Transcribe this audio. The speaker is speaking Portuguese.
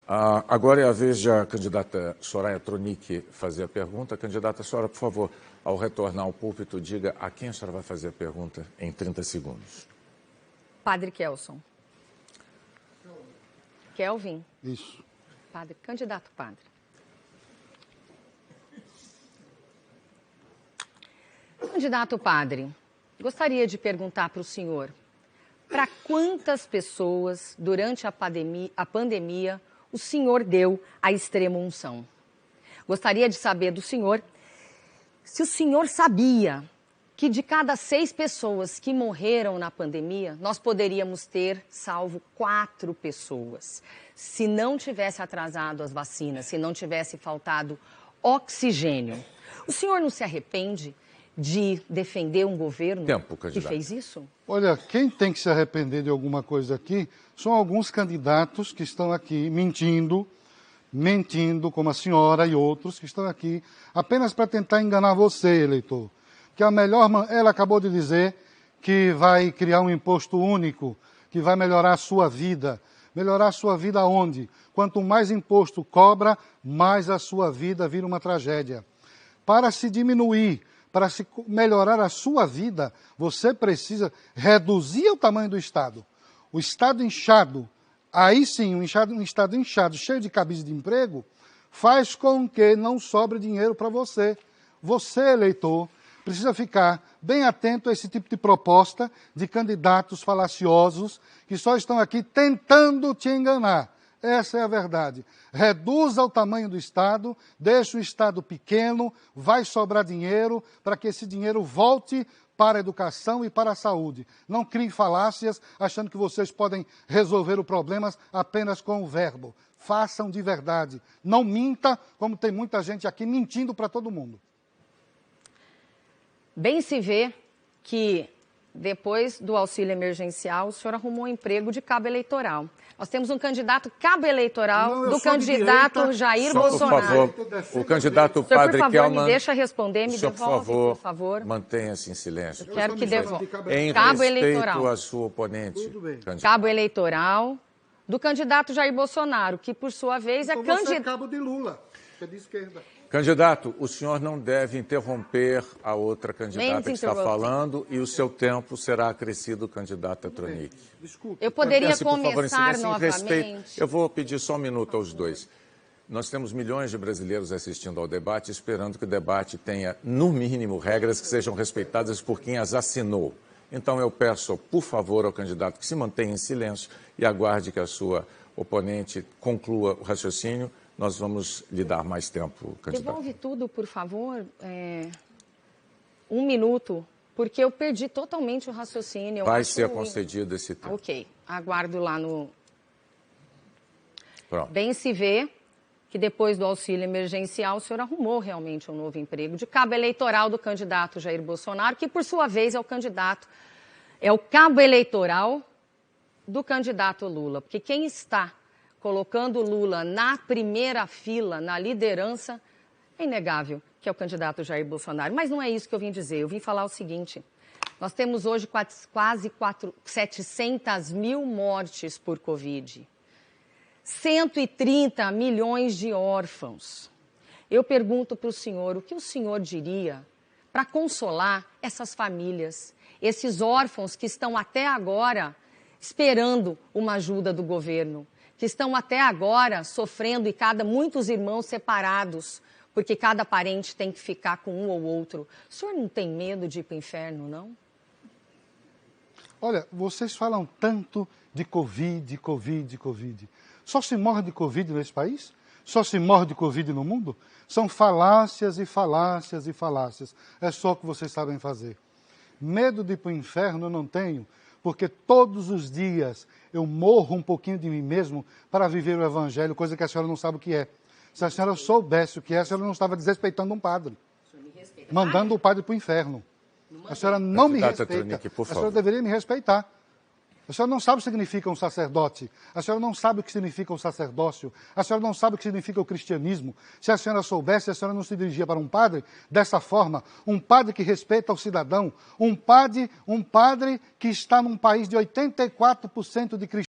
Agora é a vez da candidata Soraya Tronic fazer a pergunta. Candidata Soraya, por favor, ao retornar ao púlpito, diga a quem a senhora vai fazer a pergunta em 30 segundos. Padre Kelson. Kelvin? Isso. Padre, candidato padre. Candidato padre, gostaria de perguntar para o senhor, para quantas pessoas, durante a pandemia, o senhor deu a extrema unção? Gostaria de saber do senhor se o senhor sabia que de cada 6 pessoas que morreram na pandemia, nós poderíamos ter salvo 4 pessoas. Se não tivesse atrasado as vacinas, se não tivesse faltado oxigênio. O senhor não se arrepende de defender um governo que fez isso? Olha, quem tem que se arrepender de alguma coisa aqui são alguns candidatos que estão aqui mentindo, como a senhora e outros que estão aqui apenas para tentar enganar você, eleitor. Que ela acabou de dizer que vai criar um imposto único, que vai melhorar a sua vida. Melhorar a sua vida onde? Quanto mais imposto cobra, mais a sua vida vira uma tragédia. Para se diminuir, para se melhorar a sua vida, você precisa reduzir o tamanho do Estado. O Estado inchado, aí sim, um Estado inchado, cheio de cabide de emprego, faz com que não sobre dinheiro para você. Você, eleitor, precisa ficar bem atento a esse tipo de proposta de candidatos falaciosos que só estão aqui tentando te enganar. Essa é a verdade. Reduza o tamanho do Estado, deixa o Estado pequeno, vai sobrar dinheiro para que esse dinheiro volte para a educação e para a saúde. Não criem falácias achando que vocês podem resolver os problemas apenas com o verbo. Façam de verdade. Não minta, como tem muita gente aqui mentindo para todo mundo. Bem se vê que, depois do auxílio emergencial, o senhor arrumou um emprego de cabo eleitoral. Nós temos um candidato cabo eleitoral do candidato Jair Bolsonaro. Por favor, o candidato Padre Kelman... Por favor, me deixa responder, me devolve, por favor. Mantenha-se em silêncio. Eu quero que devolva. Em cabo respeito eleitoral. à sua oponente. Cabo eleitoral do candidato Jair Bolsonaro, que, por sua vez, então candidato... Você é cabo de Lula, que é de esquerda. Candidato, o senhor não deve interromper a outra candidata que está falando e o seu tempo será acrescido, candidata Tronic. Desculpe. Eu poderia Mantenha-se, por favor, começar em silêncio, novamente. Eu vou pedir só um minuto aos dois. Nós temos milhões de brasileiros assistindo ao debate, esperando que o debate tenha, no mínimo, regras que sejam respeitadas por quem as assinou. Então eu peço, por favor, ao candidato que se mantenha em silêncio e aguarde que a sua oponente conclua o raciocínio. Nós vamos lhe dar mais tempo, candidato. Devolve tudo, por favor. 1 minuto, porque eu perdi totalmente o raciocínio. Vai ser concedido esse tempo. Ok, aguardo lá no... Pronto. Bem se vê que depois do auxílio emergencial o senhor arrumou realmente um novo emprego de cabo eleitoral do candidato Jair Bolsonaro, que por sua vez é o cabo eleitoral do candidato Lula, porque quem está colocando Lula na primeira fila, na liderança, é inegável que é o candidato Jair Bolsonaro. Mas não é isso que eu vim dizer. Eu vim falar o seguinte: nós temos hoje quase 700 mil mortes por Covid. 130 milhões de órfãos. Eu pergunto para o senhor, o que o senhor diria para consolar essas famílias, esses órfãos que estão até agora esperando uma ajuda do governo, que estão até agora sofrendo muitos irmãos separados, porque cada parente tem que ficar com um ou outro. O senhor não tem medo de ir para o inferno, não? Olha, vocês falam tanto de Covid. Só se morre de Covid nesse país? Só se morre de Covid no mundo? São falácias e falácias e falácias. É só o que vocês sabem fazer. Medo de ir para o inferno eu não tenho, porque todos os dias eu morro um pouquinho de mim mesmo para viver o Evangelho, coisa que a senhora não sabe o que é. Se a senhora soubesse o que é, a senhora não estava desrespeitando um padre, mandando o padre para o inferno. A senhora não me respeita, a senhora deveria me respeitar. A senhora não sabe o que significa um sacerdote, a senhora não sabe o que significa um sacerdócio, a senhora não sabe o que significa o cristianismo. Se a senhora soubesse, a senhora não se dirigia para um padre dessa forma, um padre que respeita o cidadão, um padre que está num país de 84% de cristãos.